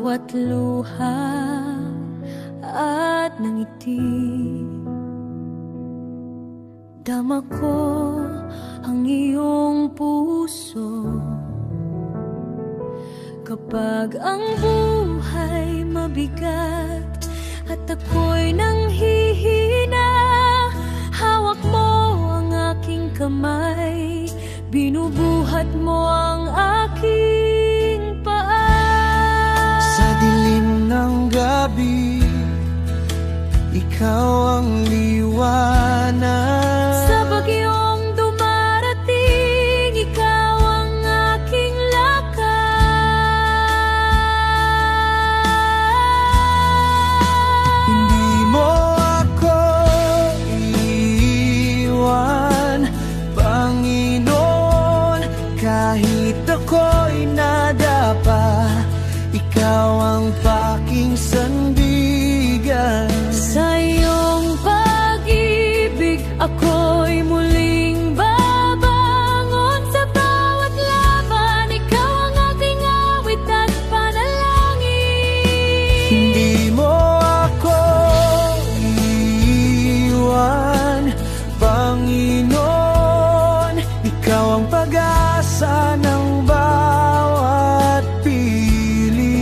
bawat luha at nangiti. Dama ko ang iyong puso kapag ang buhay mabigat at ako'y nanghihina. Hawak mo ang aking kamay, binubuhat mo ang aking paa. Sa dilim ng gabi, ikaw ang liwanag. Sa bagyong dumarating, ikaw ang aking lakas. Hindi mo ako iiwan, Panginoon, kahit ako'y nadapa. Ikaw ang paking sandigan. Sa iyong pag-ibig, ako'y muling babangon. Sa bawat laban, ikaw ang aking awit at panalangin. Hindi mo ako iiwan, Panginoon, ikaw ang pag-asa ng bawat Pilipino.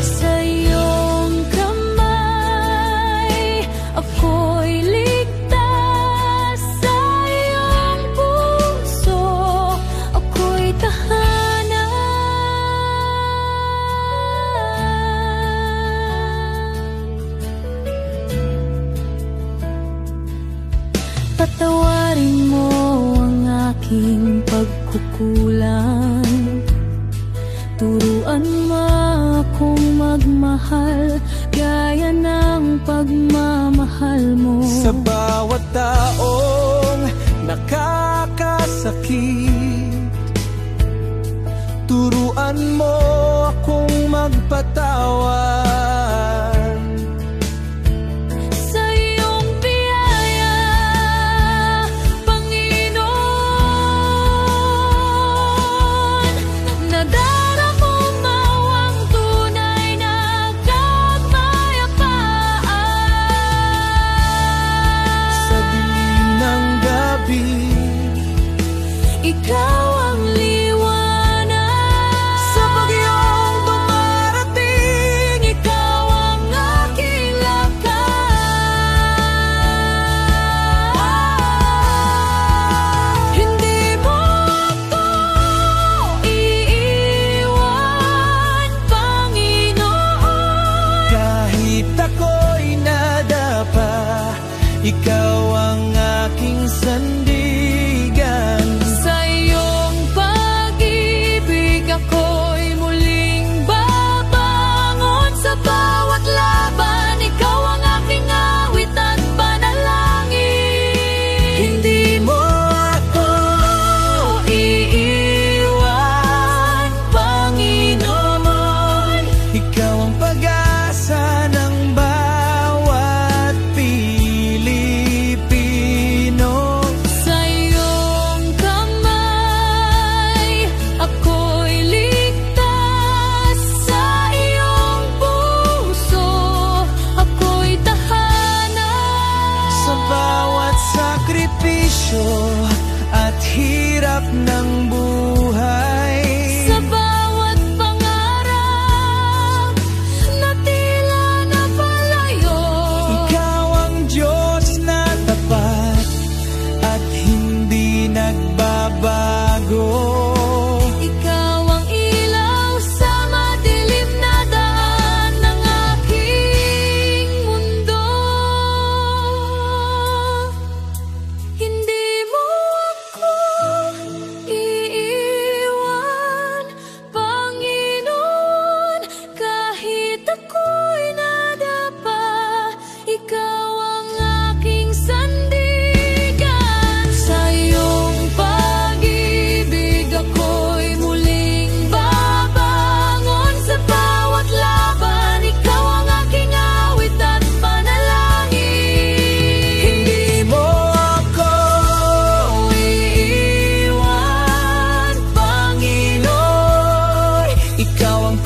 Sa iyong kamay, ako'y ligtas. Sa iyong puso, ako'y tahanan. Patawarin mo ang aking pagkukulang. Turuan mo akong magmahal gaya ng pagmamahal mo. Sa bawat taong nakakasakit, turuan mo akong magpatawad. Sa iyong biyaya, Panginoon, nadaramo mo ang tunay na kapayapaan. Sa dilim ng gabi, Ikaw ang liwanag. sa bagyong dumarating, Ikaw ang aking lakas. Hindi mo ako iiwan, Panginoon. kahit ako'y nadapa, ikaw ang aking sandigan. Sa iyong pag-ibig, ako'y muling babangon. Sa bawat laban, ikaw ang aking awit at panalangin. Hindi mo ako iiwan, Panginoon. ikaw ang pag-asa ng bawat Pilipino. Sa iyong kamay, ako'y ligtas. Sa iyong puso, ako'y tahanan. Sa bawat sakripisyo at hirap ng buhay, Sa bawat pangarap na tila napalayo, ikaw ang Diyos na tapat at hindi nagbabago. ikaw ang ilaw sa madilim na daan ng aking mundo. Hindi mo ako iiwan, Panginoon, kahit ako'y nadapa. Ikaw ang aking sandigan. Sa iyong pag-ibig, ako'y muling babangon. Sa bawat laban, ikaw ang aking awit at panalangin. Hindi mo ako iiwan, Panginoon. ikaw ang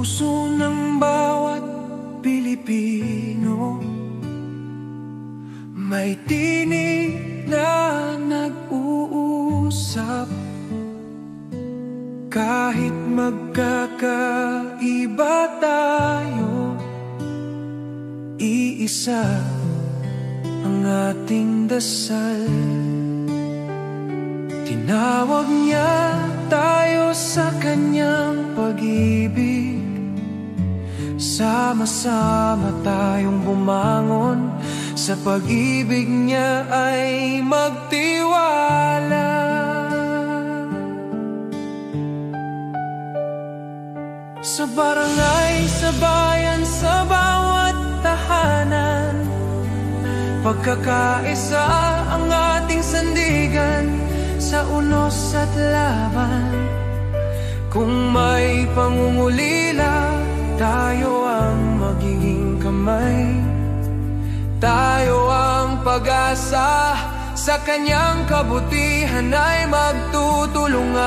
puso ng bawat Pilipino. May tinig na nag-uusap. Kahit magkakaiba tayo, iisa ang ating dasal. Tinawag niya tayo sa kanyang pag-ibig. Sama-sama tayong bumangon. Sa pag-ibig niya ay magtiwala. Sa barangay, sa bayan, sa bawat tahanan, pagkakaisa ang ating sandigan. Sa unos at laban, kung may pangungulila, tayo ang magiging kamay. Tayo ang pag-asa, sa kanyang kabutihan ay magtutulungan.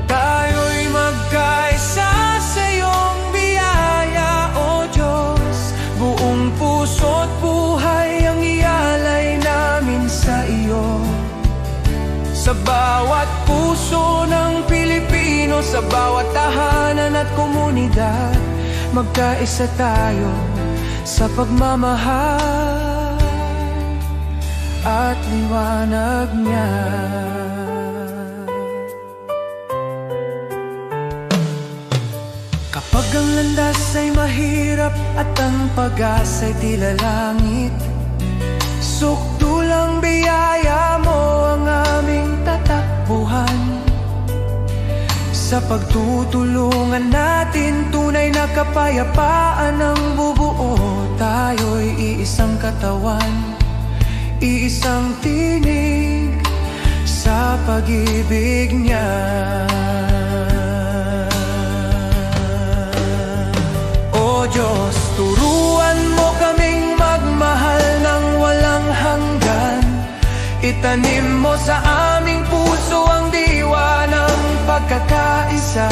Tayo'y magkaisa sa iyong biyaya, O Diyos. Buong puso't buhay ang ialay namin sa iyo. Sa bawat puso ng Pilipino, sa bawat tahanan at komunidad, magkaisa tayo sa pagmamahal at liwanag niya. Kapag ang landas ay mahirap at ang pag-asa'y tila langit, sukdulang biyaya mo ang aming tatakbuhan. Sa pagtutulungan natin, tunay na kapayapaan ang bubuo. Tayo'y iisang katawan, iisang tinig sa pag-ibig niya. O Diyos, turuan mo kaming magmahal ng walang hanggan. Itanim mo sa aming puso ang diwa ng pagkakaisa,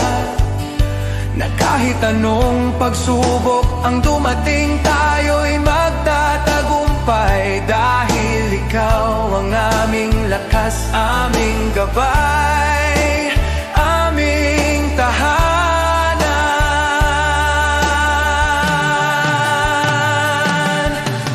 na kahit anong pagsubok ang dumating, tayo'y magtatagumpay. Dahil ikaw ang aming lakas, aming gabay, aming tahanan.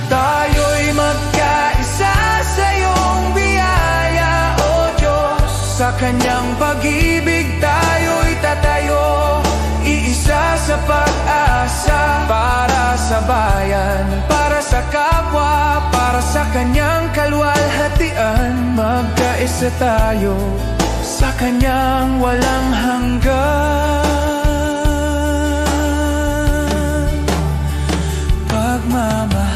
Tayo'y magkaisa sa iyong biyaya, O Diyos. Sa kanyang pag-ibig tayo'y tatayo, iisa sa pag-asa. Para sa bayan, para sa kapwa, para sa kanyang kaluwalhatian, magkaisa tayo sa kanyang walang hanggan pagmamahal.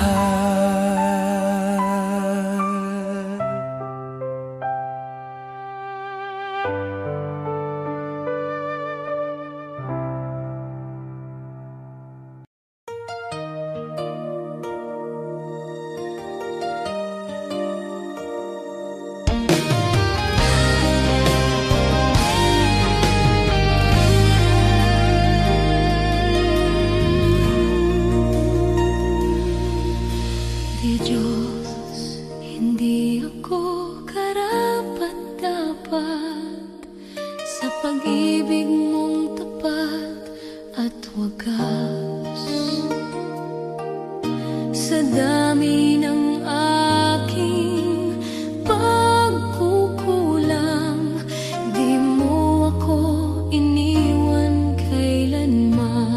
Di Diyos, hindi ako karapat-dapat sa pag-ibig mong tapat at wagas. Sa dami ng aking pagkukulang, di mo ako iniwan kailanman.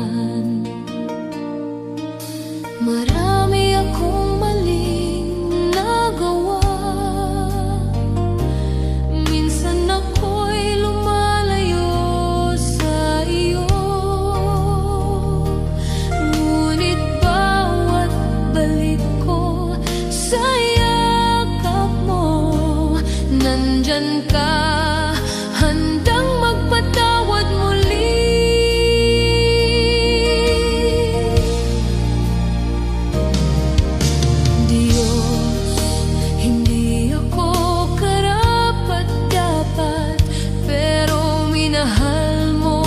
Marami akong maling nagawa. Minsan ako'y lumalayo sa iyo. Ngunit bawat balik ko sa yakap mo, nandyan ka, handang magpatawad muli. Mahal mo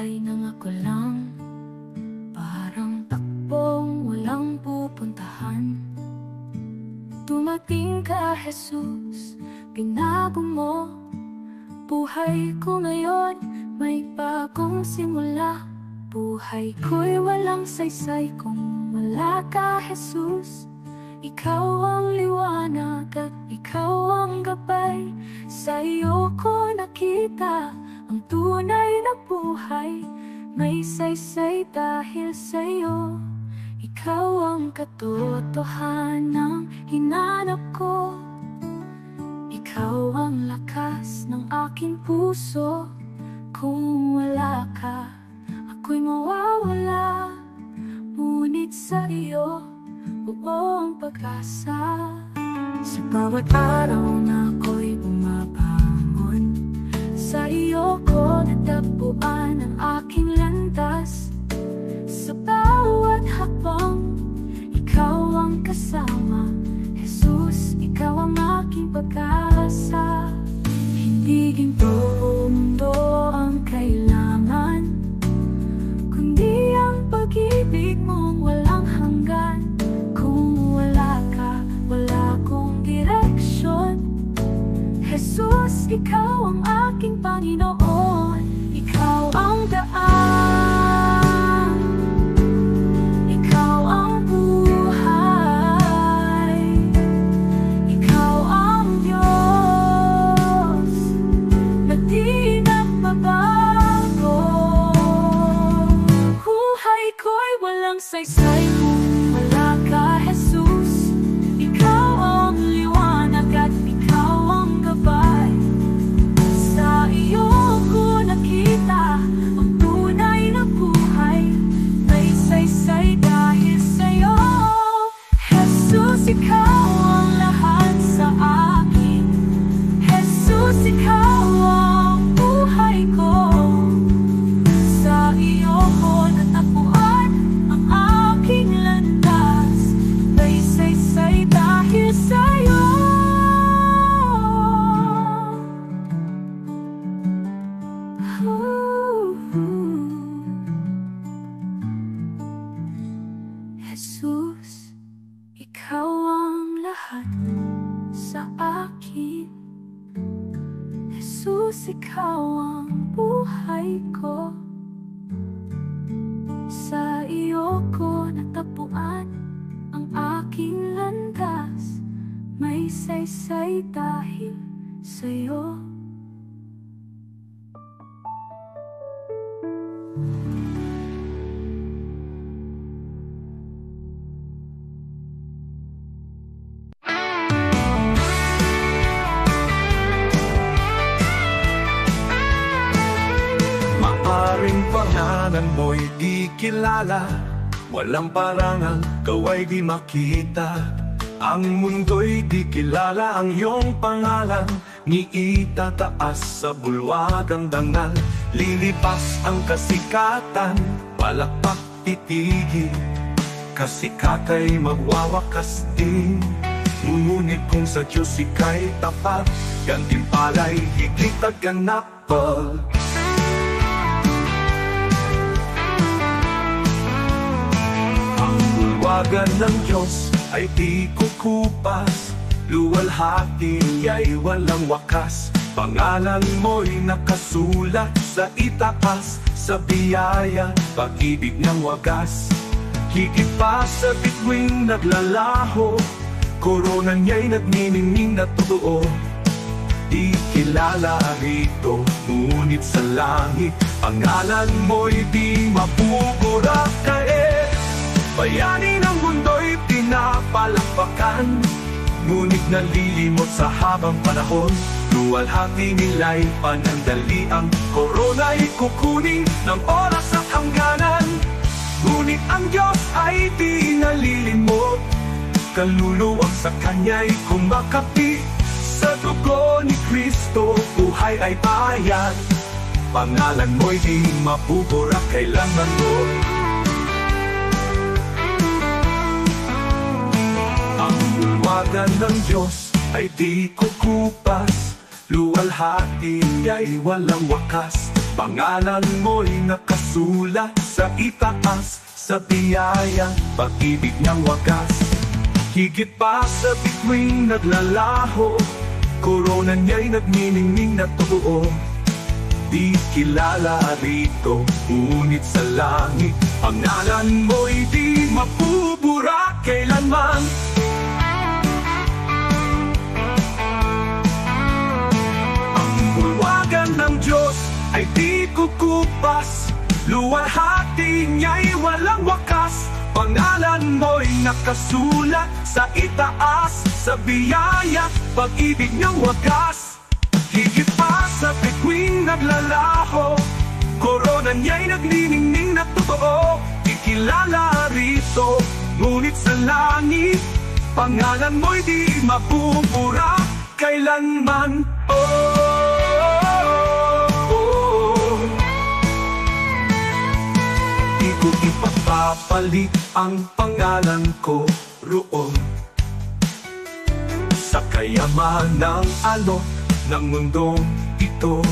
buhay nang ako lang, parang takbong walang pupuntahan. Dumating ka, Jesus, binago mo buhay ko ngayon, may bagong simula. Buhay ko'y walang saysay kung wala ka, Jesus. Ikaw ang liwanag at ikaw ang gabay. Sa iyo ko nakita ang tunay na buhay. May saysay dahil sa iyo. Ikaw ang katotohanang hinanap ko. Ikaw ang lakas ng aking puso. Kung wala ka, ako'y mawawala. Ngunit sa iyo, buong pag-asa. Sa bawat araw na ako'y bumabangon, sa iyo ko natagpuan ang aking landas. Sa bawat hakbang, ikaw ang kasama. Jesus, ikaw ang aking pag-asa. Hindi ginto mundo ang kailangan, kundi ang pag-ibig mong walang hanggan. Kung wala ka, wala akong direksyon. Jesus, ikaw ang aking Panginoon. Ikaw ang daan, ikaw ang buhay, ikaw ang Diyos na di nagbabago. Buhay ko'y walang saysay kung wala ka, Jesus. Ikaw ang liwanag at ikaw ang gabay. Sa iyo ko nakita ang tunay na buhay. May saysay dahil sa iyo. Jesus, ikaw ang lahat sa akin. Jesus, ikaw ang buhay ko. Sa iyo ko natagpuan ang aking landas. May saysay dahil sa iyo. Jesus, ikaw ang lahat sa akin. Jesus, ikaw ang buhay ko. Sa iyo ko natagpuan ang aking landas. May saysay dahil sa iyo. Maaring pangalan mo'y di kilala, walang parangal, kaway di makita. Ang mundo'y di kilala ang iyong pangalan. Ni itataas sa bulwagang dangal. Lilipas ang kasikatan, palakpak titigil. Kasikata'y magwawakas din. Ngunit kung sa Diyos ika'y tapat, gantimpala'y higit at ganapal. Ang bulwagan ng Diyos ay di kukupas, luwalhati ay walang wakas. Pangalan mo'y nakasulat sa itaas, sa biyaya, pag-ibig ng wagas. Higit pa sa bituing naglalaho, korona niya'y nagniningning na totoo. Di kilala rito, ngunit sa langit, pangalan mo'y di mapupurak kae. Bayani ng mundo'y pinapalakpakan, ngunit nalilimot sa habang panahon. Luwalhati nila'y panandali, ang korona'y kukunin ng oras at hangganan. Ngunit ang Diyos ay di nalilimot, kaluluwang sa Kanya'y kumakapi. Sa dugo ni Kristo, buhay ay bayan. Pangalan mo'y di mapupurak kailanman mo. Ang bulwagan ng Diyos ay di kukupas, luwalhati ay walang wakas. Pangalan mo'y nakasulat sa itaas, sa biyaya, pag-ibig ng wagas. Higit pa sa bituing naglalaho, korona niya'y nagniningning na totoo. Di kilala rito, ngunit sa langit, pangalan mo'y di mapupura kailanman. Ang bulwagan ng Diyos ay di kukupas, luwalhati niya'y walang wakas. Pangalan mo'y nakasulat sa itaas, sa biyaya, pag-ibig niyang wagas. Higit pa sa bituing naglalaho, korona niya'y nagniningning na totoo. Ikilala rito, ngunit sa langit, pangalan mo'y di mapupura kailanman. Di ko ipapapalit ang pangalan ko roon sa kayamanang alok ng mundong ito.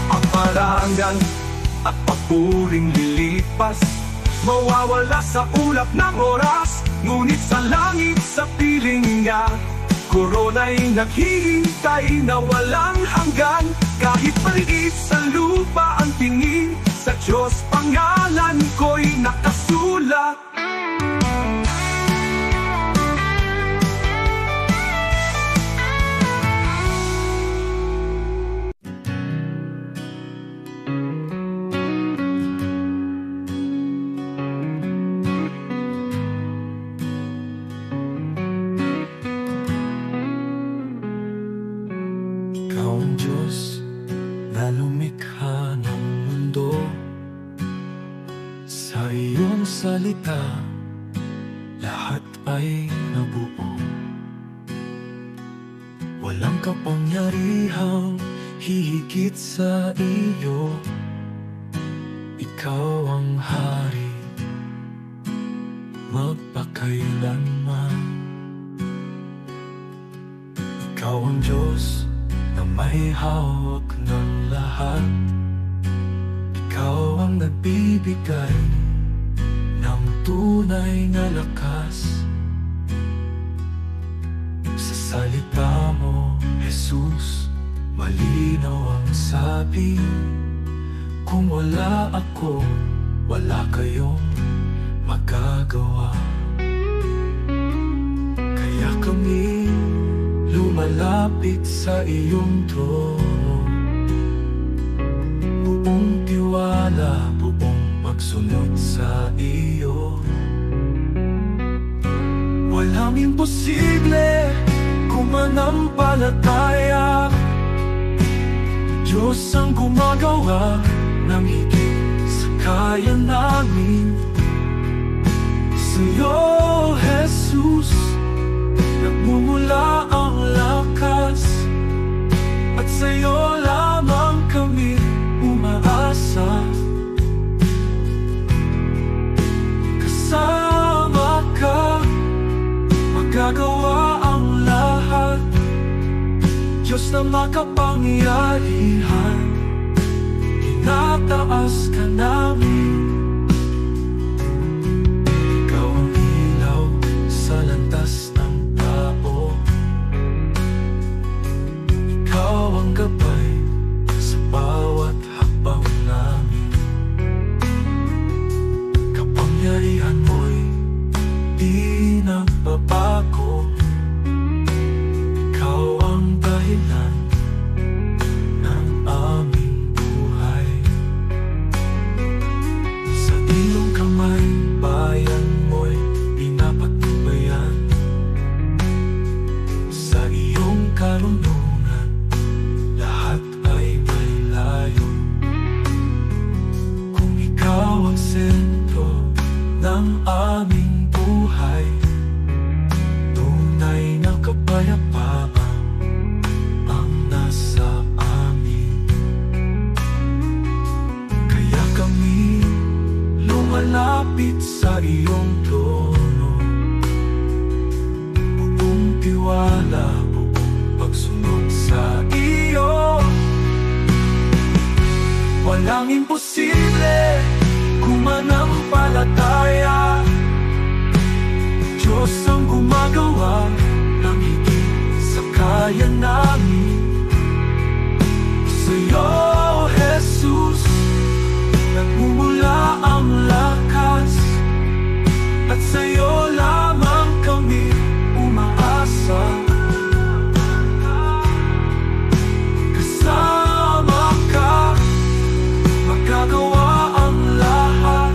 Ang parangal at papuring lilipas, mawawala sa ulap ng oras. Ngunit sa langit, sa piling niya, korona'y naghihintay na walang hanggan. Kahit maliit sa lupa ang tingin, sa Diyos pangalan ko'y nakasulat. Ikaw ang Diyos na lumikha ng mundo. Sa iyong salita, lahat ay nabuo. Walang kapangyarihang hihigit sa iyo. Ikaw ang hari, magpakailanman. Ikaw ang Diyos na may hawak ng lahat. Ikaw ang nagbibigay ng tunay na lakas. Sa salita mo, Jesus, malinaw ang sabi. Kung wala ako, wala kayong magagawa. Kaya kami lumalapit sa iyong trono, buong tiwala, buong magsunod sa iyo. Walang imposible kung manampalataya. Diyos ang gumagawa ng higit sa kaya namin. Sa'yo, Jesus, nagmumula ang lakas, at sa'yo lamang kami umaasa. Kasama ka, magagawa ang lahat. Diyos na makapangyarihan, tinataas ka namin. Ikaw ang ilaw sa landas ng tao. Ikaw ang gabay sa bawat hakbang namin. Kapangyarihan mo'y di nagbabago. Ikaw ang dahilan ng aming buhay. Sa iyong kamay, bayan mo'y pinapatubayan. Sa iyong karunungan, lahat ay may layo. Kung ikaw ang sentro ng aming buhay, tunay na kapayapaan ang nasa amin. Kaya kami lumalapit sa iyong trono, buong tiwala, buong pagsunod sa iyo. ang imposible kung manampalataya. Diyos ang gumagawa ng higit sa kaya namin. Sa'yo, Jesus, nagmumula ang lakas, at sa'yo lamang kami umaasa. Kasama ka, magagawa ang lahat.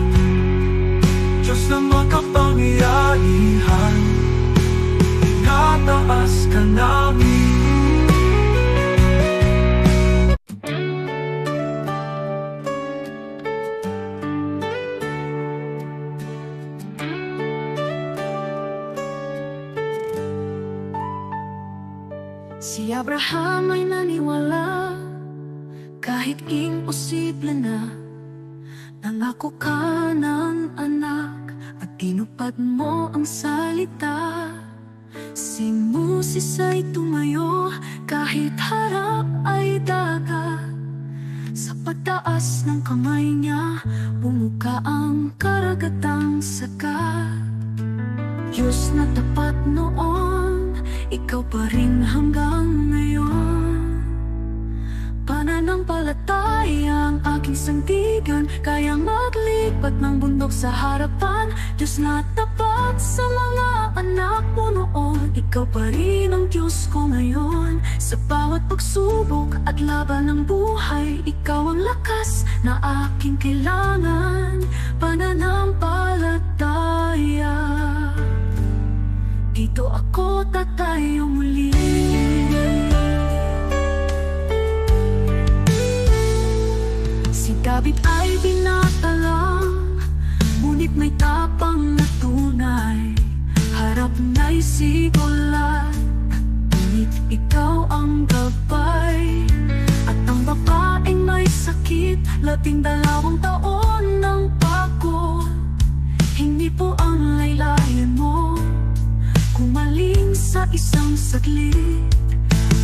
Diyos na makapangyarihan, tinataas ka namin. Si Abraham ay naniwala kahit imposible na. Nangako ka ng anak at tinupad mo ang salita. Si Moses ay tumayo kahit harap ay dagat. Sa pagtaas ng kamay niya, bumuka ang karagatang sagat. Diyos na tapat noon, ikaw pa rin hanggang ngayon. Pananampalataya ang aking sandigan, kayang maglipat ng bundok sa harapan. Diyos na tapat sa mga anak mo noon, ikaw pa rin ang Diyos ko ngayon. Sa bawat pagsubok at laban ng buhay, ikaw ang lakas na aking kailangan. Pananampalataya, dito ako tatayo muli. Si David ay binata lang, ngunit may tapang na tunay. Harap na'y sigulat, ngunit ikaw ang gabay. At ang babaeng may sakit, 12 taon ng pagod. Hindi po ang laylayan mo kumaling sa isang saglit.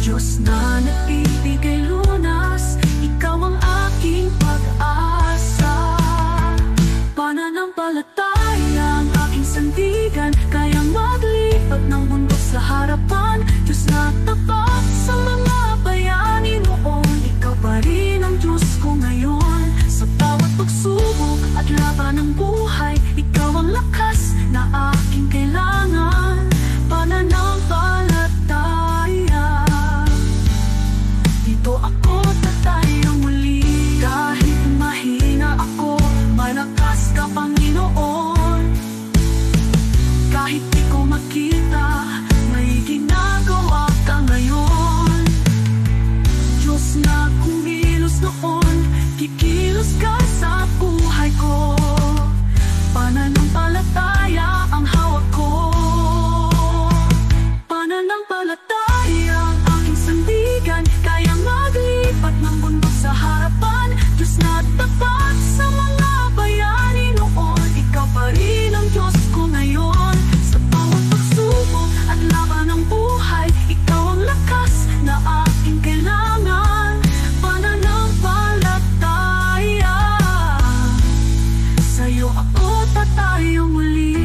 Diyos na nagbibigay lunas, ikaw ang aking pag-asa. Pananampalataya ang aking sandigan, kayang maglipat ng bundok sa harapan. Diyos na tapat sa mga bayani noon, ikaw pa rin ang Diyos ko ngayon. Sa bawat pagsubok at laban ng buhay, ikaw ang lakas na aking kailangan. Pananampalataya, dito ako tatayo muli. Kahit mahina ako, malakas ka Panginoon. Kahit di ko makita, may ginagawa ka ngayon. Diyos na kumilos noon, kikilos ka sa buhay ko. Pananampalataya ang hawak ko. Pananampalataya ang aking sandigan, kayang maglipat ng bundok sa harapan. Diyos na tapat sa mga bayani noon, ikaw pa rin ang Diyos ko ngayon. Sa bawat pagsubok at laban ng buhay, ikaw ang lakas na aking kailangan. Pananampalataya, sa'yo ako tatayo muli.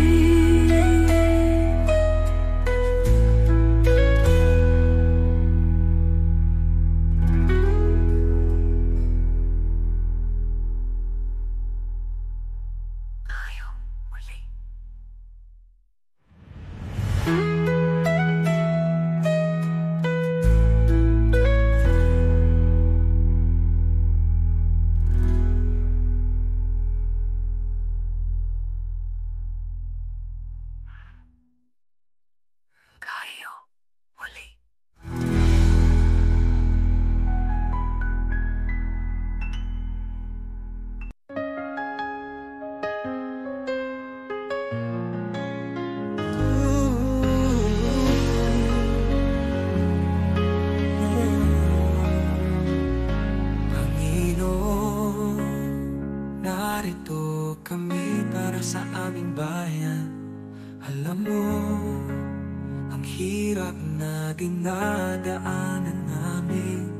hirap na dinadaanan namin,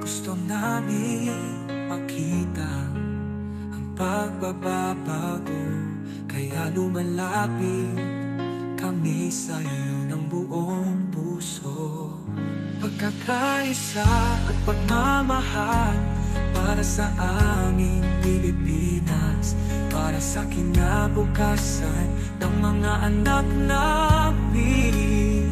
gusto namin makita pagbabago, kaya lumalapit kami sa'yo ng buong puso. Pagkakaisa at pagmamahal para sa aming Pilipinas, para sa kinabukasan ng mga anak namin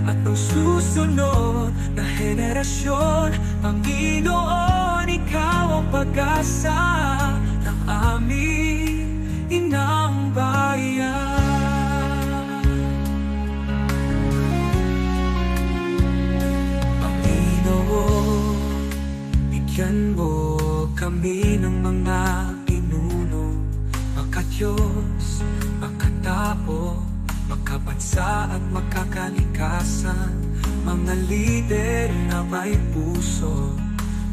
at ang susunod na henerasyon. Panginoon, ikaw ang pag-asa ng aming inang bayan. Panginoon, bigyan mo kami ng mga pinuno, makadiyos, makatao, makabansa at makakalikasan. Mga lider na may puso,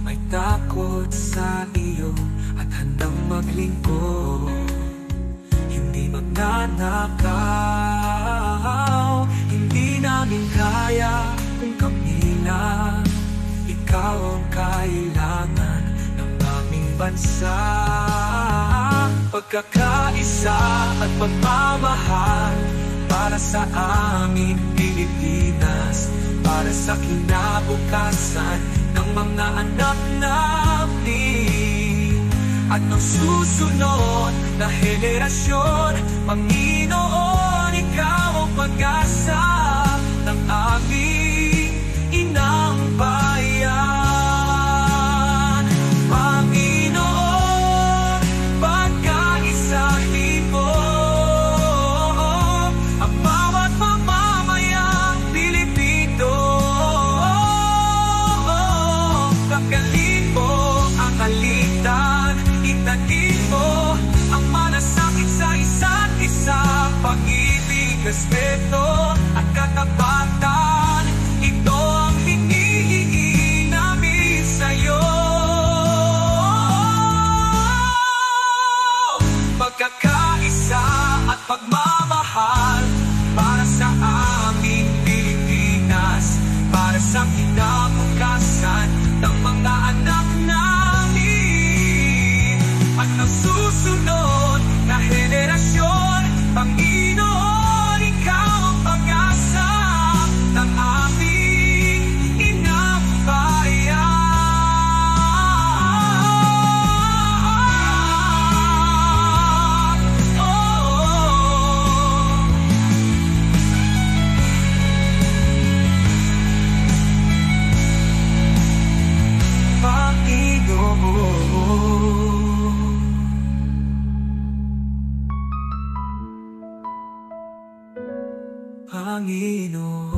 may takot sa iyo at handang maglingkod. Hindi magnanakaw, hindi namin kaya kung kami lang. Ikaw ang kailangan ng aming bansa. Pagkakaisa at pagmamahal para sa aming Pilipinas, para sa kinabukasan ng mga anak namin at ng susunod na henerasyon. Panginoon, ikaw ang pag-asa ng aming inang bayan. Panginoon, pagkaisahin mo ang bawat mamamayang Pilipino. Kagalin mo ang alitan, itanin mo ang malasakit sa isa't isa. Pag-ibig, respeto at katapatan, ito ang hinihingi namin sa'yo. Pagkakaisa at pagmamahal para sa aming Pilipinas, para sa kinabukasan ng mga anak namin at ng susunod na henerasyon. Panginoon, ikaw ang pag-asa ng aming inang bayan. Panginoon,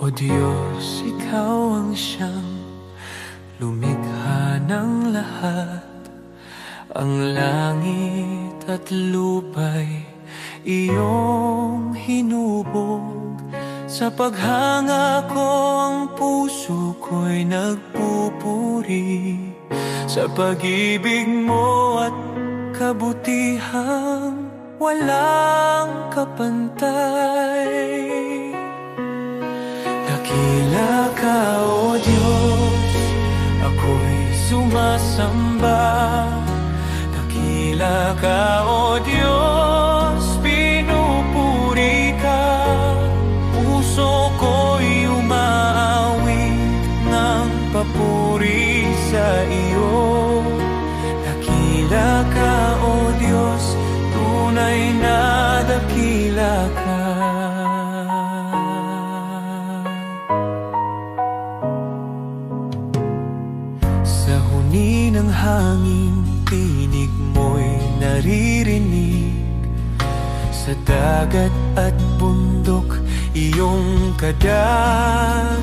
O Diyos, ikaw ang siyang lumikha ng lahat. Ang langit at lupa'y iyong hinubog. Sa paghanga ko ang puso ko'y nagpupuri sa pag-ibig mo at kabutihang walang kapantay. Dakila ka, O Diyos, ako'y sumasamba. Dakila ka, O Diyos, pinupuri ka. Puso ko'y umaawit ng papuri sa iyo. Dakila ka, O Diyos, tunay na dakila ka. Sa huni ng hangin, tinig mo'y naririnig. Sa dagat at bundok, iyong kadakilaan.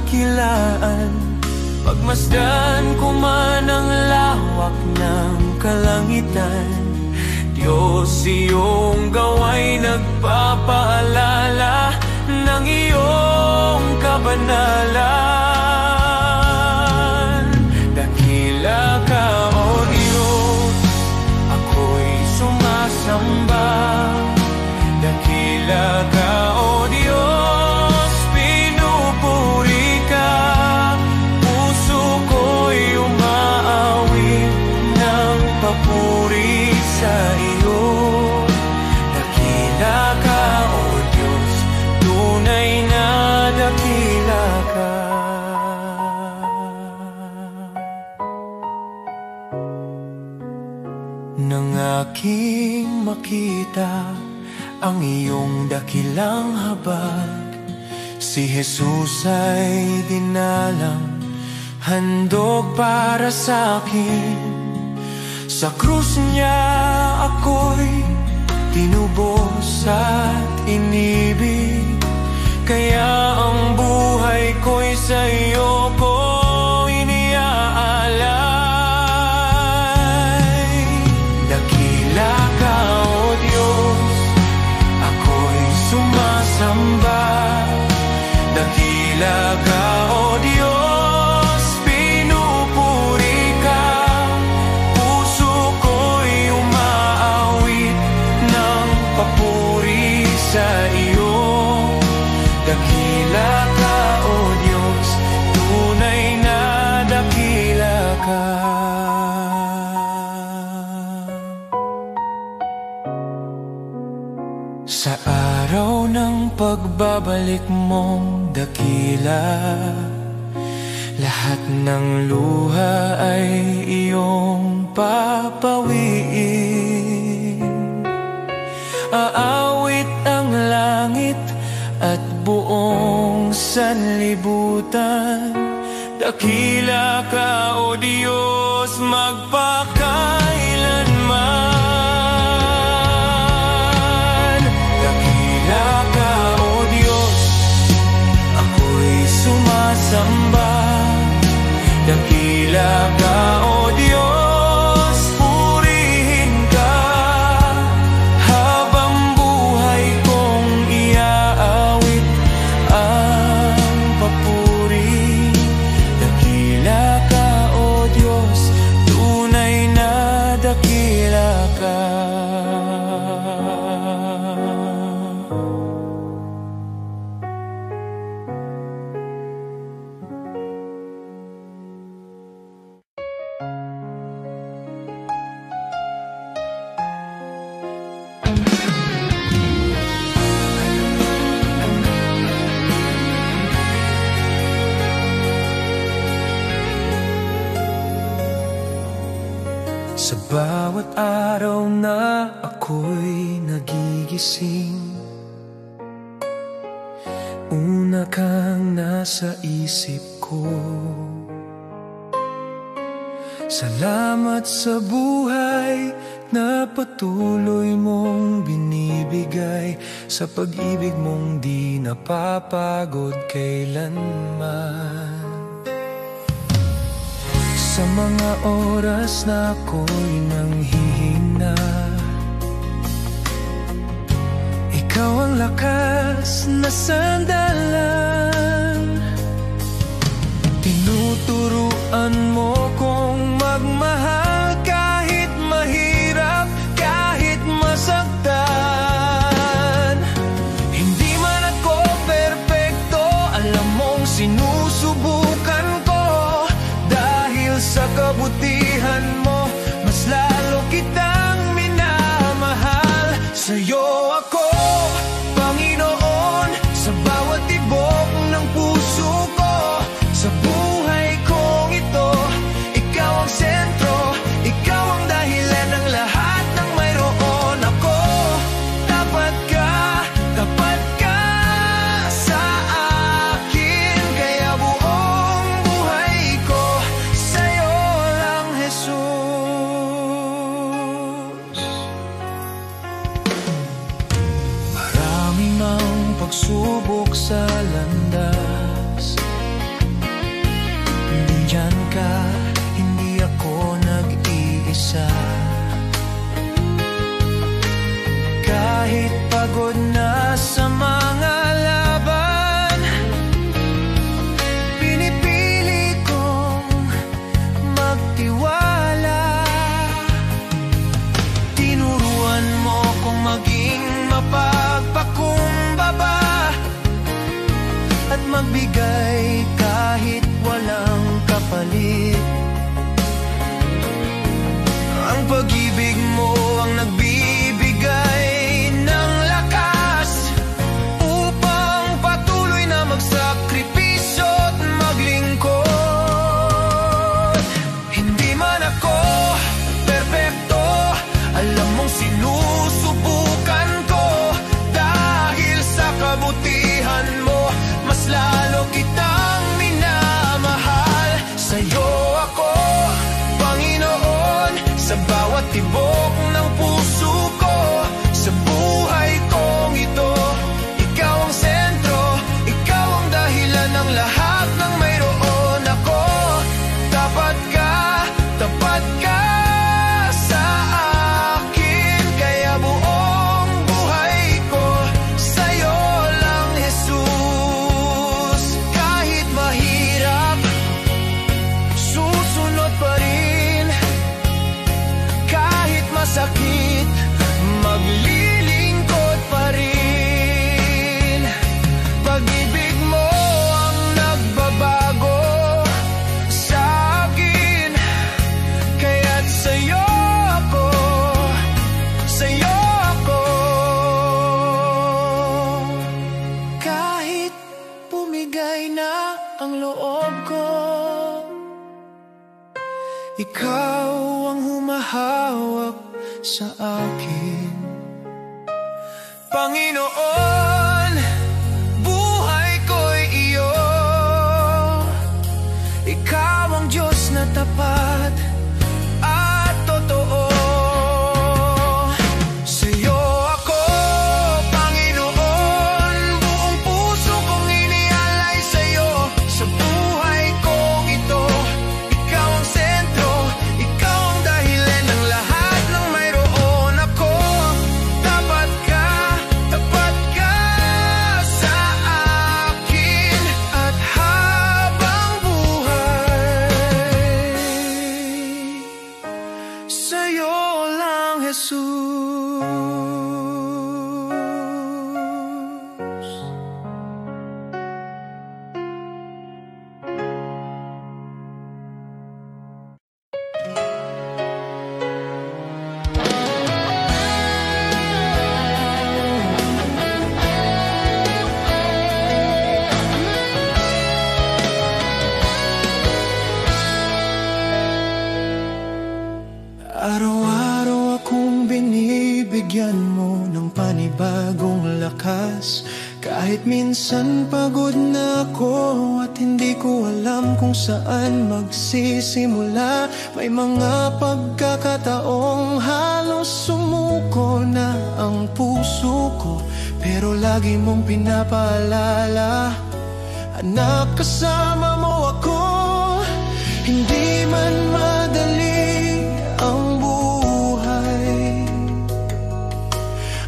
Pagmasdan ko man ang lawak ng kalangitan, Diyos, iyong gawa'y nagpapaalala ng iyong kabutihan. kabanalan. Dakila ka, O Diyos, ako'y sumasamba. Dakila ka, O Diyos, pinupuri ka. Puso ko'y umaawit ng papuri sa iyo. Dakila ka, O Diyos, tunay na dakila ka. Nang aking makita ang iyong dakilang habag, si Jesus ay dinalang, handog para sa akin. Sa krus niya ako'y tinubos at inibig, kaya ang buhay ko'y sa iyo ko iniaalay. Dakila ka, O Diyos, ako'y sumasamba. Dakila ka, O Diyos, pinupuri ka. Puso ko'y umaawit ng papuri sa iyo. Dakila ka, O Diyos, tunay na dakila ka. Sa araw ng pagbabalik mong dakila, lahat ng luha ay iyong papawiin. Aawit ang langit at buong sanlibutan. Dakila ka, O Diyos, magpakailanman. Dakila ka, O Diyos, ako'y sumasamba. Dakila ka, O Diyos, purihin ka. Habang buhay kong iaawit ang papuri. Dakila ka, O Diyos, tunay na dakila ka. Sa bawat araw na ako'y nagigising, una kang nasa isip ko. Salamat sa buhay na patuloy mong binibigay, sa pag-ibig mong di napapagod kailanman. Sa mga oras na ako'y nanghihina, ikaw ang lakas na sandalan. Tinuturuan mo kong magmahal kahit mahirap, kahit masaktan. Hindi man ako perpekto, alam mong sinusubukan ko. Sa kabutihan mo, mas lalo kitang minamahal. Sa'yo ako, Panginoon, sa bawat tibok ng puso ko. Sa buhay kong ito, ikaw ang sentro, ikaw ang dahilan ng lahat ng mayroon ako. Tapat ka sa akin, kaya buong buhay ko sa'yo lang, Jesus. Marami mang pagsubok sa landas, nandyan ka, hindi ako nag-iisa. Kahit pagod na sa mga laban, nagbigay kahit walang kapalit. Ang pag-ibig mo ang nagbibigay ng lakas upang patuloy na magsakripisyo at maglingkod. Hindi man ako perpekto, alam mong sinusubukan ko. Dahil sa kabutihan mo, mas lalo kitang minamahal. Sa'yo ako, Panginoon, sa bawat tibok ng puso ko. Sa buhay kong ito, ikaw ang sentro, ikaw ang dahilan ng lahat ng mayroon ako. Tapat ka sa akin, kaya buong buhay ko sa'yo lang, Jesus. Kahit mahirap, susunod pa rin. Kahit masakit, maglilingkod pa rin. Pag-ibig mo ang nagbabago sa akin, kaya't sa'yo ako, sa'yo ako. Kahit pumigay na ang loob ko, ikaw ang humahawak sa akin. Panginoon, buhay ko'y iyo. Ikaw ang Diyos na tapat at totoo. Sa'yo ako, Panginoon, buong puso kong inialay sa'yo. Sa buhay kong ito, ikaw ang sentro, ikaw ang dahilan ng lahat ng mayroon ako. Tapat ka sa akin, at habang buhay, sa'yo lang, Jesus. Araw-araw akong binibigyan mo ng panibagong lakas. Kahit minsan pagod na ako at hindi ko alam kung saan magsisimula. May mga pagkakataong halos sumuko na ang puso ko, pero lagi mong pinapaalala, anak, kasama mo ako. Hindi man madali ang buhay,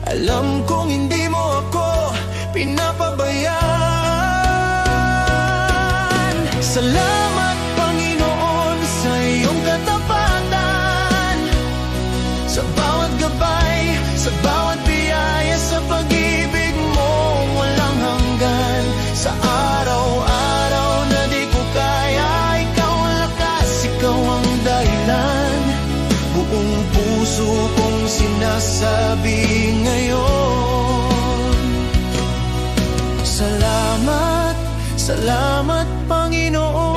alam kong hindi mo ako pinapabayaan. Salamat, Panginoon, sa iyong katapatan, sa bawat gabay, sa bawat biyaya, sa pag-ibig mo walang hanggan. Sa araw-araw na di ko kaya, ikaw ang lakas, ikaw ang dahilan. Buong puso kong sinasabi ngayon, salamat, salamat, Panginoon.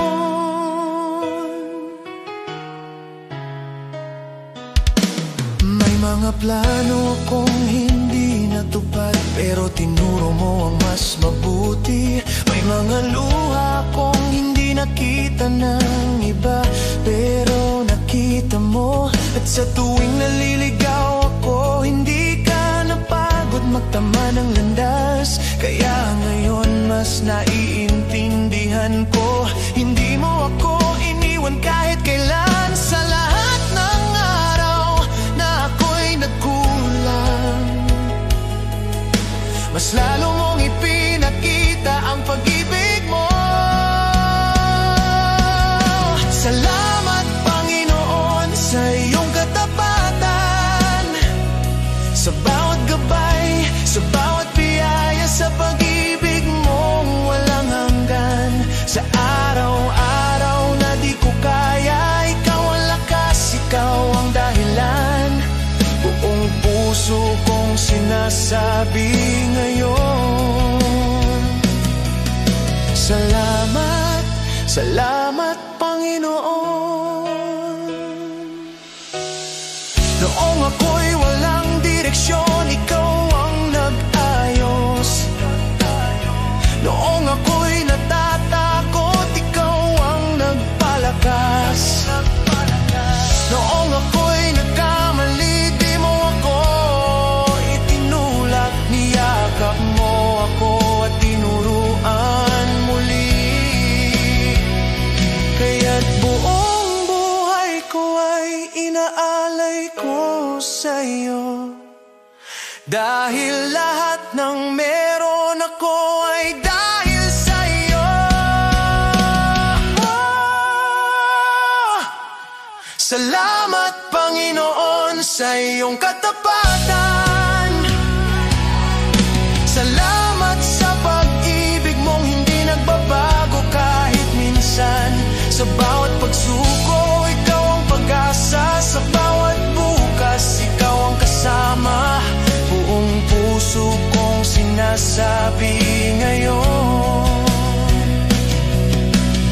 May mga plano akong hindi natupad, pero tinuro mo ang mas mabuti. May mga luha akong hindi nakita ng iba, pero nakita mo. At sa tuwing naliligaw ako, hindi ka napagod magtama ng landas. Kaya ngayon mas naiintindihan ko, hindi mo ako iniwan kahit kailan. Sa lahat ng araw na ako'y nagkulang, mas lalo mong ipinakita ang pag-ibig mo. Salamat, Panginoon, sa iyong katapatan, sa bawat gabay, sa bawat biyaya, sa pag-ibig mo walang hanggan. sinasabi ngayon. Salamat, salamat Panginoon. Noong ako'y walang direksyon, ikaw ang nag-ayos. Noong ako'y natatakot, ikaw ang nagpalakas. Noong ako'y nagkamali, di mo ako itinulak. Niyakap mo ako at tinuruan muli. Kaya't buong buhay ko ay inaalay ko sa'yo. Dahil lahat ng meron ako ay dahil sa'yo. Salamat Panginoon sa iyong katapatan. Salamat sa pag-ibig mong hindi nagbabago kahit minsan. Sa bawat pagsuko, ikaw ang pag-asa. Sa bawat bukas, ikaw ang kasama. Buong puso kong sinasabi ngayon.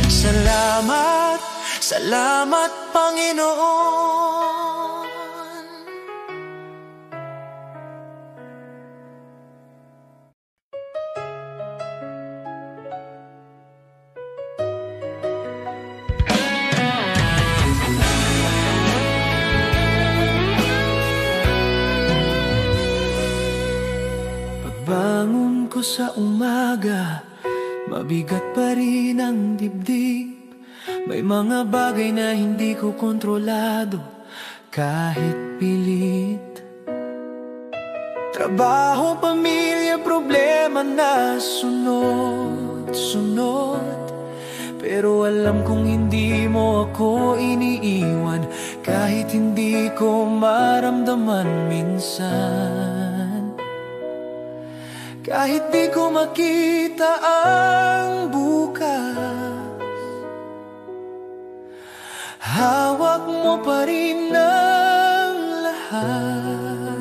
Salamat, salamat Panginoon. Pagbangon ko sa umaga, mabigat pa rin ang dibdib. May mga bagay na hindi ko kontrolado kahit pilit. Trabaho, pamilya, problema na sunod-sunod. Pero alam kong hindi mo ako iniiwan kahit hindi ko maramdaman minsan. Kahit di ko makita ang bukas, hawak mo pa rin ang lahat.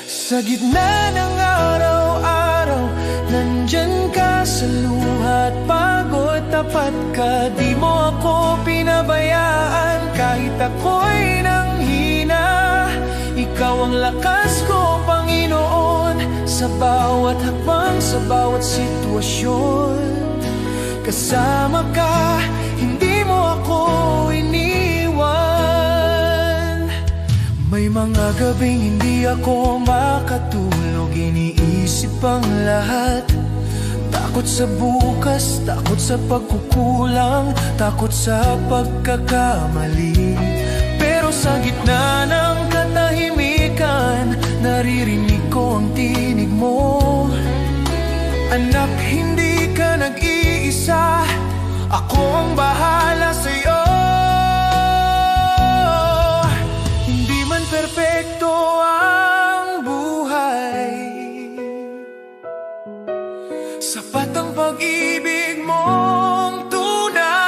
Sa gitna ng araw-araw, nandyan ka sa luha at pagod. Tapat ka, di mo ako pinabayaan. Kahit ako'y nanghina, ikaw ang lakas ko, Panginoon. Sa bawat hakbang, sa bawat sitwasyon, kasama ka, hindi mo ako iniwan. May mga gabing hindi ako makatulog, iniisip ang lahat. Takot sa bukas, takot sa pagkukulang, takot sa pagkakamali. Pero sa gitna ng katahimikan, naririnig ko ang tinig mo. Anak, hindi ka nag-iisa, ako ang bahala sa'yo. Hindi man perpekto ang buhay, sapat ang pag-ibig mong tunay.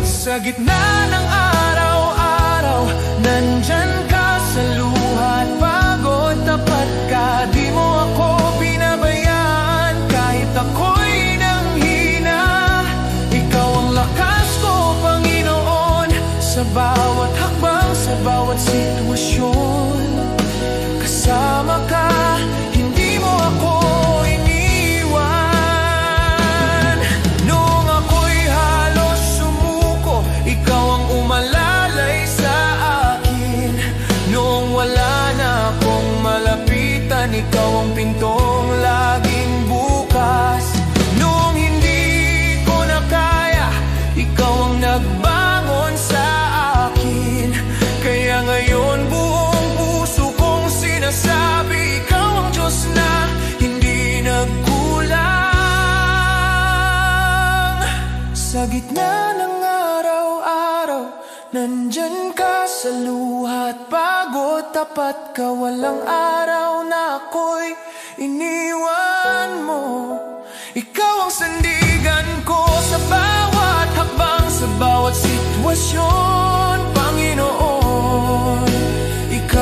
Sa gitna ng araw-araw, nandyan ka sa luha at pagod. Tapat ka, di mo ako pinabayaan. Kahit ako'y nanghina, ikaw ang lakas ko, Panginoon. Sa bawat hakbang, sa bawat sitwasyon, kasama ka, hindi mo ako iniwan. Noong ako'y halos sumuko, ikaw ang umalalay sa akin. Noong wala na akong malapitan, ikaw ang pintong laging bukas. Noong hindi ko na kaya, ikaw ang nagbangon sa akin. Kaya ngayon buong puso kong sinasabi, ikaw ang Diyos na hindi nagkulang. Sa gitna ng araw-araw, nandyan ka sa luha at pagod. Tapat ka, walang araw na ako'y iniwan mo. Ikaw ang sandigan ko sa bawat hakbang, sa bawat sitwasyon, Panginoon. Ikaw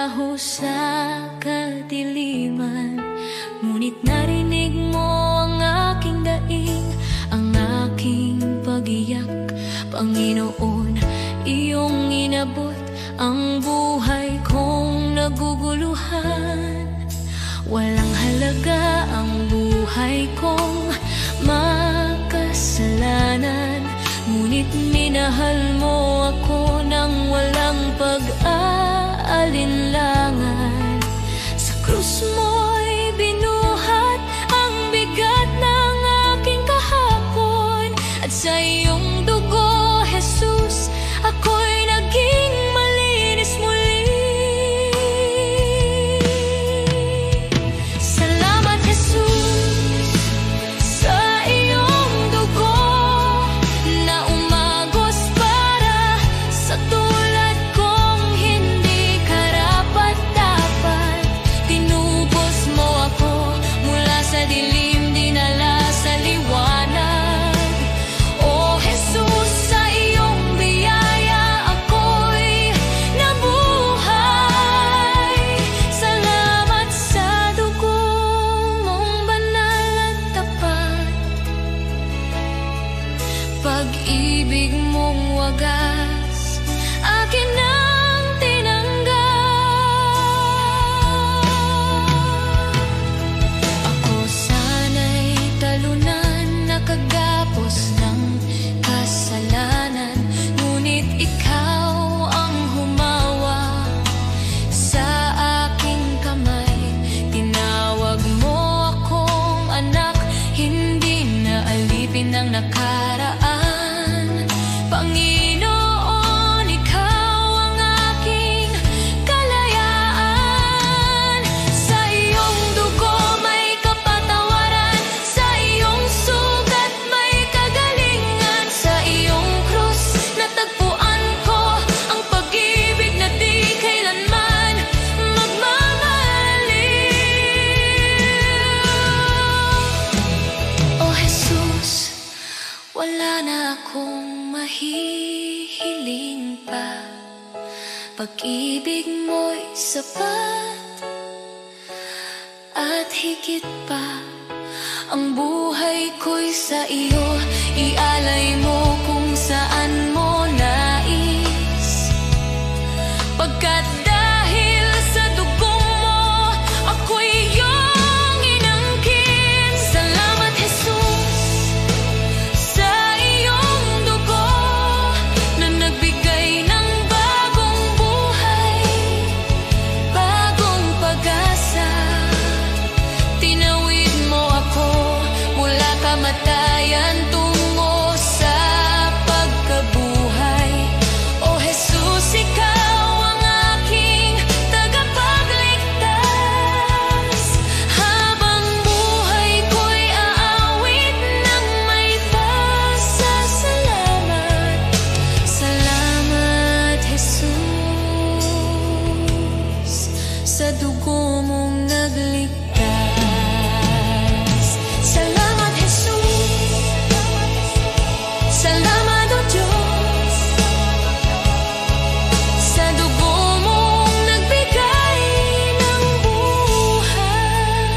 naglaho sa kadiliman, ngunit narinig mo ang aking daing, ang aking pag-iyak. Panginoon, iyong inabot ang buhay kong naguguluhan. Walang halaga ang buhay kong makasalanan, ngunit minahal mo ako nang walang pag-aalinlangan. Sa krus mo'y binuhat ang bigat ng aking kahapon, at sa iyong dugo, Jesus, ako'y naging malinis muli. Salamat, Jesus, sa iyong dugo na umagos para sa tulad kong hindi karapat-dapat. Tinubos mo ako mula sa dilim, dinala sa liwanag. O Jesus, sa iyong biyaya ako'y nabuhay. Salamat sa dugo mong banal at tapat, pag-ibig mong wagas akin ang tinanggap. Ako sana'y talunan, nakagapos ng kasalanan, ngunit ikaw ang humawa sa aking kamay. Tinawag mo akong anak, hindi na alipin ng nakaraan. Panginoon, ikaw ang aking kalayaan. Sa iyong dugo may kapatawaran, sa iyong sugat may kagalingan. Sa iyong krus natagpuan ko ang pag-ibig na di kailanman magmamaliw. O Jesus, wala na akong mahihiling pa, pag-ibig mo'y sapat at higit pa. Ang buhay ko'y sa iyo, ialay mo kung saan mo nais. Pagkat dahil sa dugong mo, ako'y iyong inangkin. Salamat, Jesus, sa iyong dugo na nagbigay ng bagong buhay, bagong pag-asa. Tinawid mo ako mula kamatayan tungo sa pagkabuhay. O Jesus, ikaw ang aking tagapagligtas. Habang buhay ko'y aawit ng may pasasalamat. Salamat, Jesus, sa dugo mong nagligtas. Salamat, Jesus. Salamat, O Diyos, sa dugo mong nagbigay ng buhay.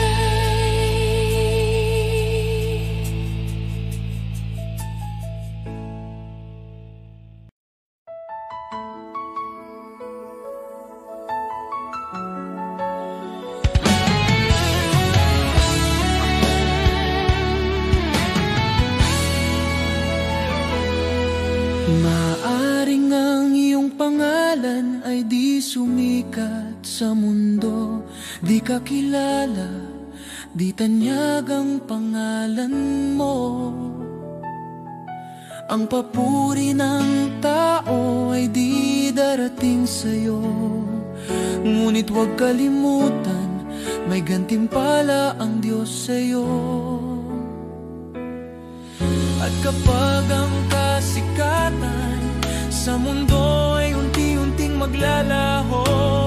Maaring ang iyong pangalan ay di sumikat sa mundo, di ka kilala, di tanyag ang pangalan mo. Ang papuri ng tao ay di darating sa'yo, ngunit huwag kalimutan, may gantimpala ang Diyos sa'yo. At kapag ang kasikatan sa mundo ay unti-unting maglalaho,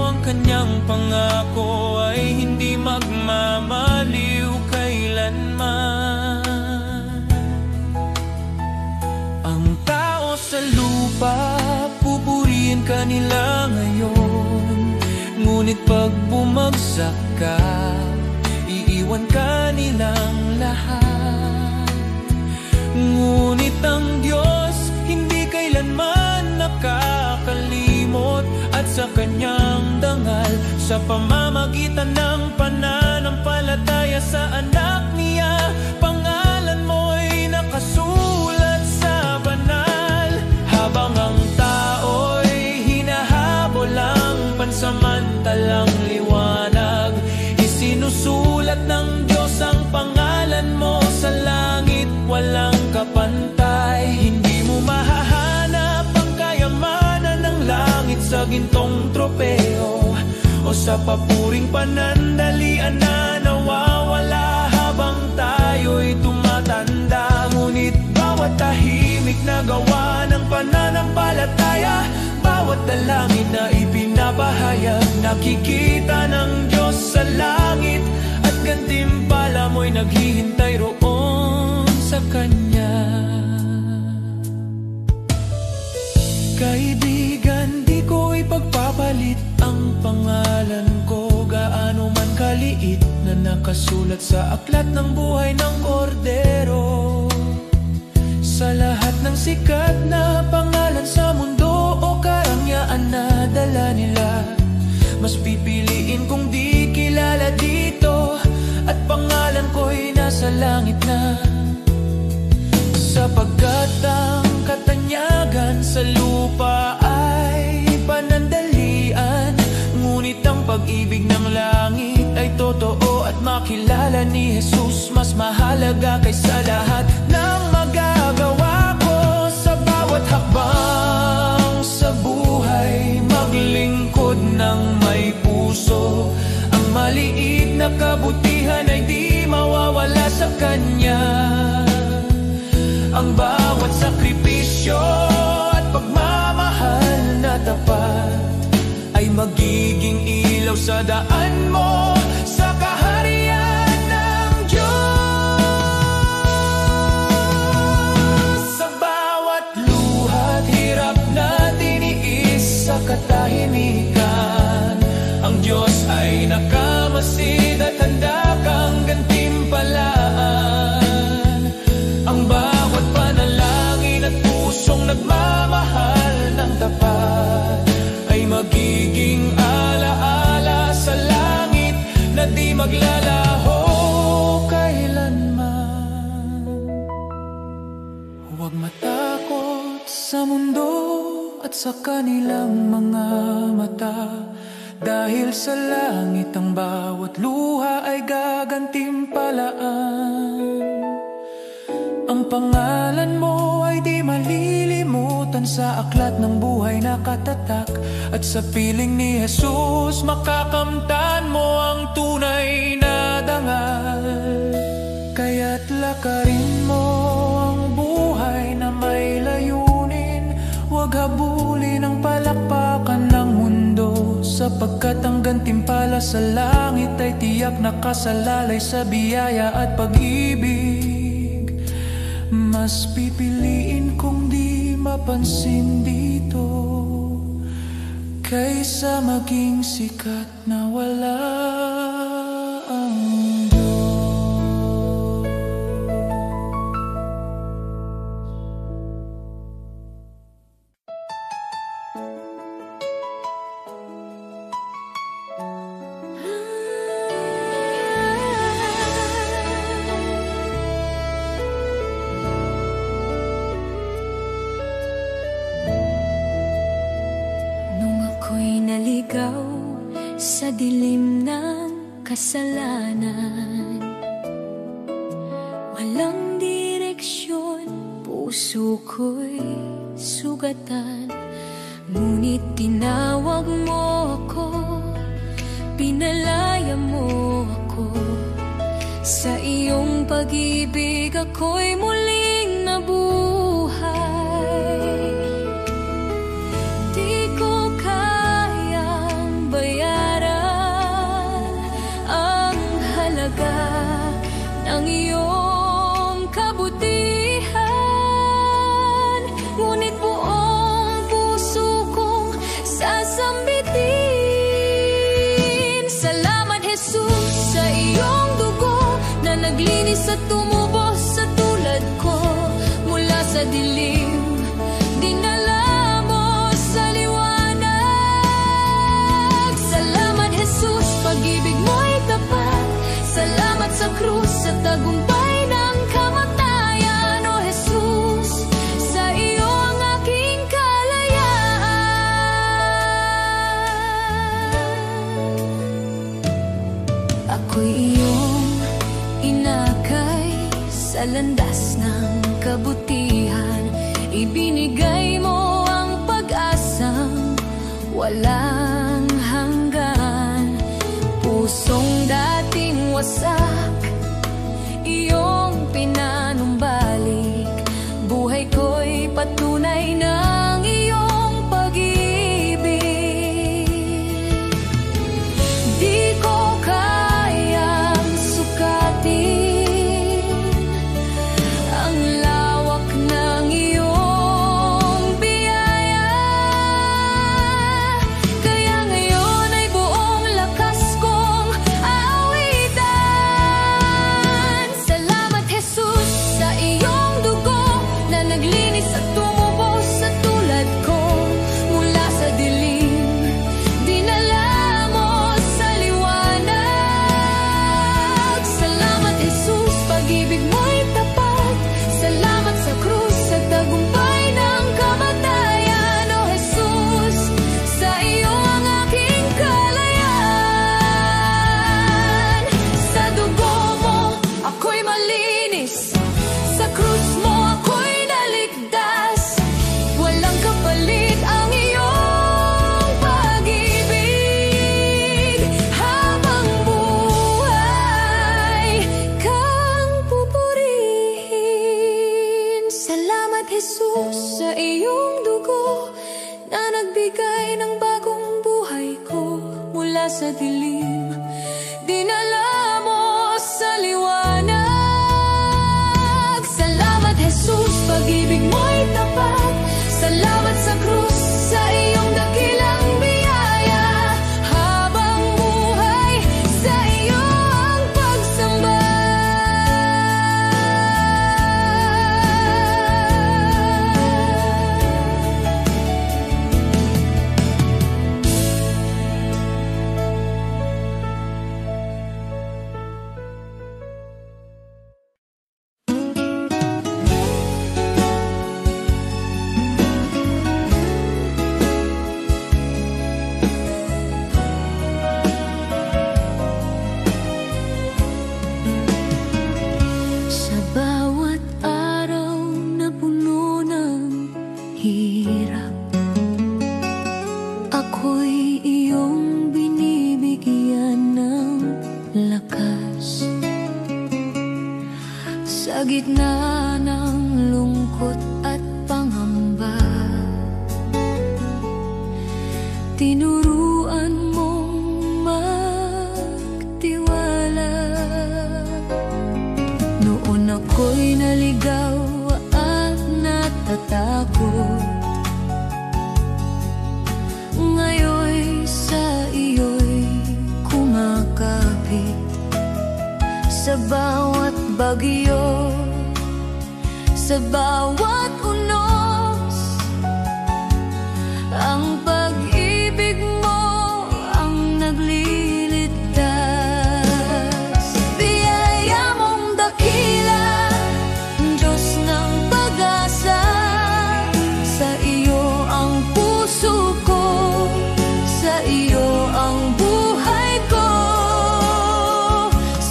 ang kanyang pangako ay hindi magmamaliw kailanman. Ang tao sa lupa, pupurihin ka nila ngayon, ngunit Ngunit pag bumagsak ka, iiwan ka nilang lahat. Ngunit ang Diyos hindi kailanman nakakalimot, at sa kanyang dangal, sa pamamagitan ng pananampalataya sa anak niya, pangalan mo'y nakasulat sa banal. Habang ang tao'y hinahabol ang pansamantalang liwanag, isinusulat ng Diyos ang pangalan mo sa langit, walang kapantay. Hindi mo mahahanap ang kayamanan ng langit sa gintong tropeo, o sa papuring panandalian na nawawala habang tayo'y tumatanda. Ngunit bawat tahimik na gawa ng pananampalataya, bawat dalangin na ipinapahayag, nakikita ng Diyos sa langit, at gantimpala mo'y naghihintay roon sa Kanya. Kaibigan, di ko ipagpapalit ang pangalan ko, gaano man kaliit, na nakasulat sa aklat ng buhay ng Kordero. Sa lahat ng sikat na pangalan sa mundo o karangyaan na dala nila, mas pipiliin kong di kilala dito, at pangalan ko'y nasa langit na. Sapagkat ang katanyagan sa lupa ay panandalian, ngunit ang pag-ibig ng langit ay totoo, at makilala ni Jesus mas mahalaga kaysa lahat ng magagawa ko. Sa bawat hakbang sa buhay, maglingkod ng may puso, ang maliit na kabutihan ay di mawawala sa Kanya. Ang bawat sakripisyo at pagmamahal na tapat ay magiging ilaw sa daan mo sa kaharian ng Diyos. Sa bawat luhat, hirap na tiniis sa katahimikan, ang Diyos ay nakamasid at handa kang gantimpalaan. Ang bawat panalangin at pusong nagmamahal ng tapat ay magiging alaala sa langit na di maglalaho kailanman. Huwag matakot sa mundo at sa kanilang mga mata, dahil sa langit ang bawat luha ay gagantimpalaan. Ang pangalan mo ay di malilimutan sa aklat ng buhay na katatak, at sa piling ni Jesus makakamtan mo ang tunay na dangal. Kaya't lakarin mo ang buhay na may layunin, huwag habulin ang palakpakan ng mundo, sapagkat ang gantimpala sa langit ay tiyak nakasalalay sa biyaya at pag-ibig. Mas pipiliin kong di mapansin dito, kaysa maging sikat na wala ang sa dilim ng kasalanan. Walang direksyon, puso ko'y sugatan. Ngunit tinawag mo ako, pinalaya mo ako. Sa iyong pag-ibig ako'y muling nabuhay. Di ko kayang bayaran ang halaga ng iyong kabutihan. Ngunit buong puso kong sasambitin naglinis at tumubos sa tulad ko. Mula sa dilim, dinala mo sa liwanag. Salamat Jesus, pag-ibig mo'y tapat. Salamat sa krus, sa tagumpay ng kamatayan. O Jesus, sa iyo ang aking kalayaan. Ako'y iyong inakay sa landas ng kabutihan. Ibinigay mo ang pag-asang walang hanggan. Pusong dating wasak, iyong pinanumbalik. Buhay ko'y patunay ng iyong pag-ibig. Di ko kayang sukatin ang lawak ng iyong biyaya. Kaya ngayon ay buong lakas kong aawitan. Salamat Jesus sa iyong dugo na naglinis at tumubos sa tulad ko. Mula sa dilim, dinala mo sa liwanag. Salamat Jesus, pag-ibig mo'y tapat. Salamat sa krus, sa tagumpay ng kamatayan. O Jesus, sa iyo ang aking kalayaan. Sa dugo mo, ako'y malinis. Sa krus mo, ako'y naligtas. Walang kapalit ang iyong pag-ibig. Habang buhay kang pupurihin. Salamat Jesus sa iyong dugo na nagbigay ng bagong buhay ko. Mula sa dilim, dinala mo sa liwanag. Salamat Jesus, pag-ibig mo'y tapat. Salamat sa krus, sa iyong dakilang biyaya. Habang buhay, sa iyong pagsamba. Sa bawat araw na puno ng hirap, ako'y iyong binibigyan ng lakas. Sa gitna ng lungkot at pangamba, tinuruan mong magtiwala. Noon ako'y naligaw at natatakot, ngayon sa iyo'y kumakapit. Sa bawat bagyo, sa bawat unos, ang pag-ibig mo ang nagliligtas. Biyaya mong dakila, Diyos ng pag-asa. Sa iyo ang puso ko, sa iyo ang buhay ko.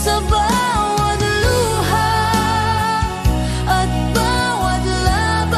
Sa bawat luha at bawat laban,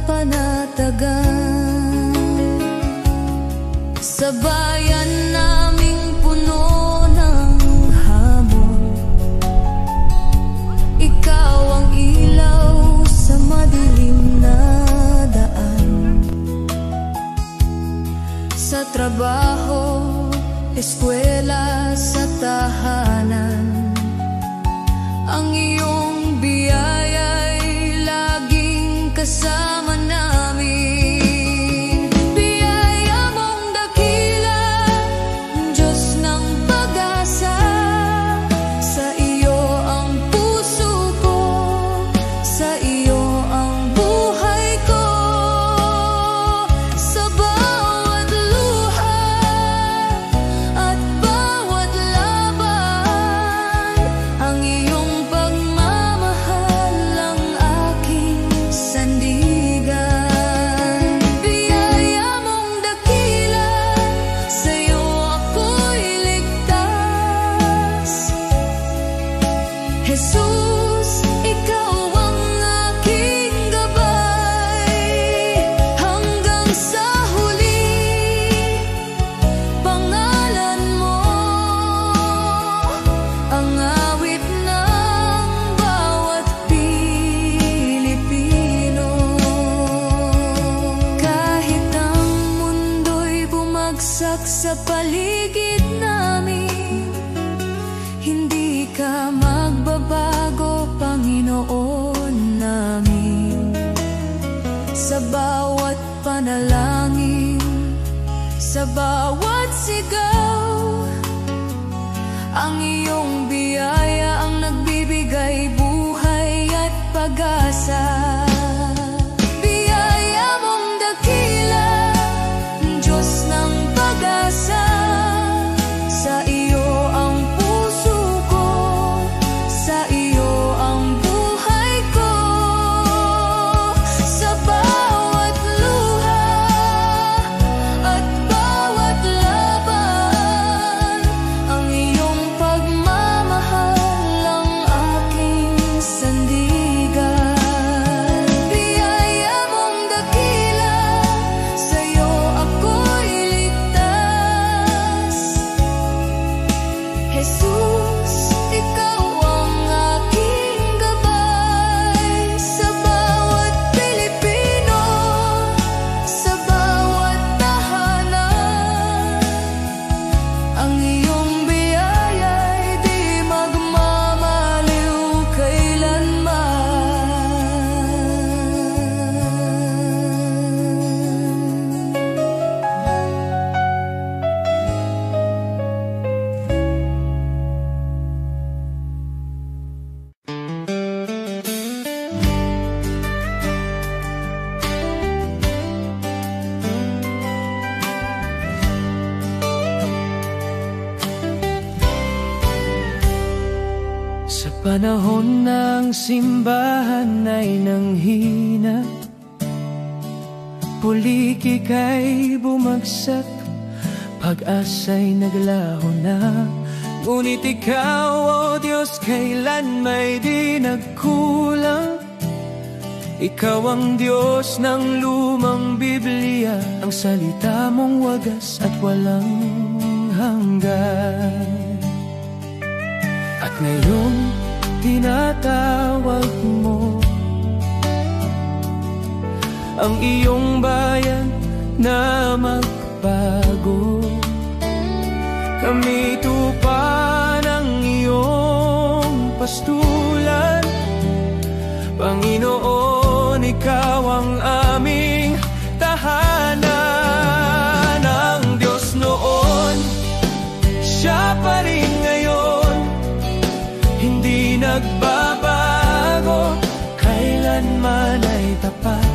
panatagan. Sa bayan naming puno ng hamon, ikaw ang ilaw sa madilim na daan. Sa trabaho, eskwela, sa tahanan, ang iyong biyaya'y laging kasama namin. Biyaya mong dakila, Diyos ng pag-asa. Sa iyo ang puso ko, sa iyo ang buhay ko. Sa bawat luha at bawat laban, ang iyong pagmamahal ang aking sandigan. Biyaya mong dakila, sa'yo ako'y ligtas. Jesus, ikaw ang aking gabay. Hanggang sa huli, pangalan mo ang awit ng bawat Pilipino. Kahit ang mundo'y bumagsak sa paligid namin, hindi ka magbabago, Panginoon namin. Sa bawat panalangin, sa bawat sigaw, ang iyong biyaya ang nagbibigay buhay at pag-asa. Biyaya mong dakila, Diyos ng pag-asa. Sa iyo ang puso ko, sa iyo ang buhay ko. Sa bawat luha at bawat laban, ang iyong pagmamahal ang aking sandigan. Biyaya mong dakila, sa'yo ako'y ligtas. Jesus, ikaw ang aking gabay. Sa bawat Pilipino, sa bawat tahanan, ang iyong biyaya'y di magmamaliw kailanman. Sa panahon ng simbahan ay nanghina, pulikik ay bumagsak, pag-asa'y naglaho na. Ngunit ikaw, O Diyos, kailan may di nagkulang. Ikaw ang Diyos ng lumang Biblia, ang salita mong wagas at walang hanggan. At ngayon, tinatawag mo ang iyong bayan na magbago. Kami tupa ng iyong pastulan, Panginoon, ikaw ang aming tahanan. Ang Diyos noon, siya pa rin ngayon, hindi nagbabago, kailanman ay tapat.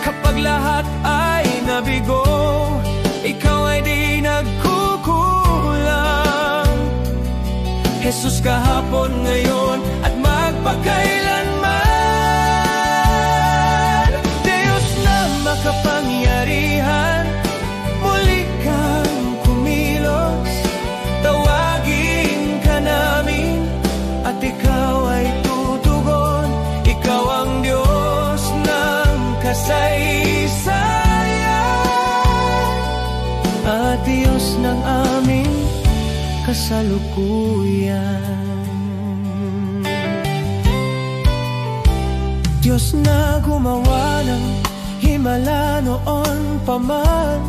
Kapag lahat ay nabigo, ikaw ay di nagkukulang. Jesus, kahapon, ngayon at magpakailanman. Diyos na makapangyarihan, muli kang kumilos. Tawagin ka namin at ikaw ay tutugon. Ikaw ang Diyos ng kasaysayan at Diyos ng aming kasalukuyan. Diyos na gumawa ng himala noon pa man,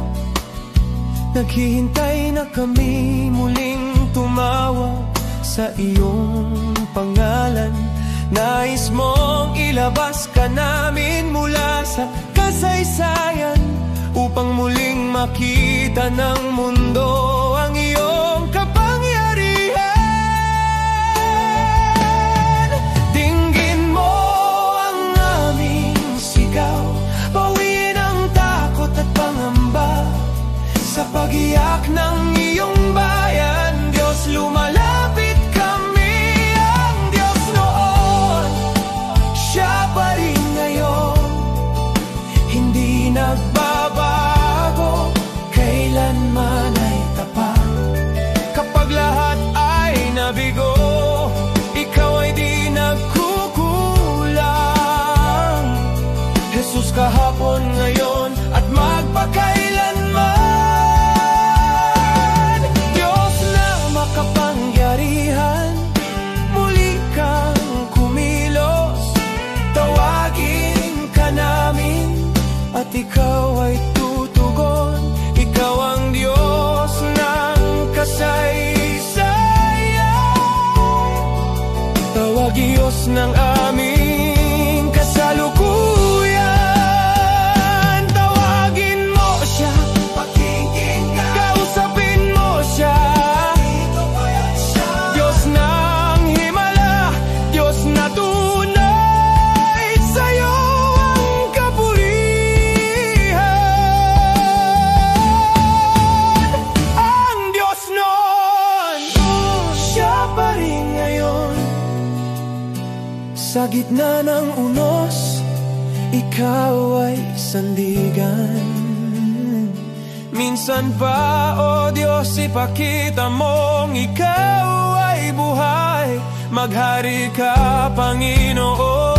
naghihintay na kami muling tumawag sa iyong pangalan. Nais mong ilabas ka namin mula sa kasaysayan, upang muling makita ng mundo ang iyong kapangyarihan. Dinggin mo ang aming sigaw, bawiin ang takot at pangamba sa pag-iyak ng iyong bayan. Diyos, lumalapit kami, ang Diyos noon, Siya pa rin ngayon, hindi nagbabago, kailanman ay tapat. Kapag lahat ay nabigo, Ikaw ay di nagkukulang. Jesus, kahapon, ngayon at magpakailanman. Diyos na makapangyarihan, muli kang kumilos. Tawagin ka namin at Ikaw ay tutugon. Ikaw ang Diyos ng kasaysayan, tawag Diyos ng aming kasalukuyan. Tawagin mo Siya, pakinggan, kausapin mo Siya. Diyos ng himala, Diyos na tunay, sa'yo ang kapurihan. Ang Diyos noon, Siya pa rin ngayon. Sa gitna ng unos, Ikaw ay sandigan. Minsan pa, O Diyos, ipakita mong Ikaw ay buhay. Maghari ka, Panginoon.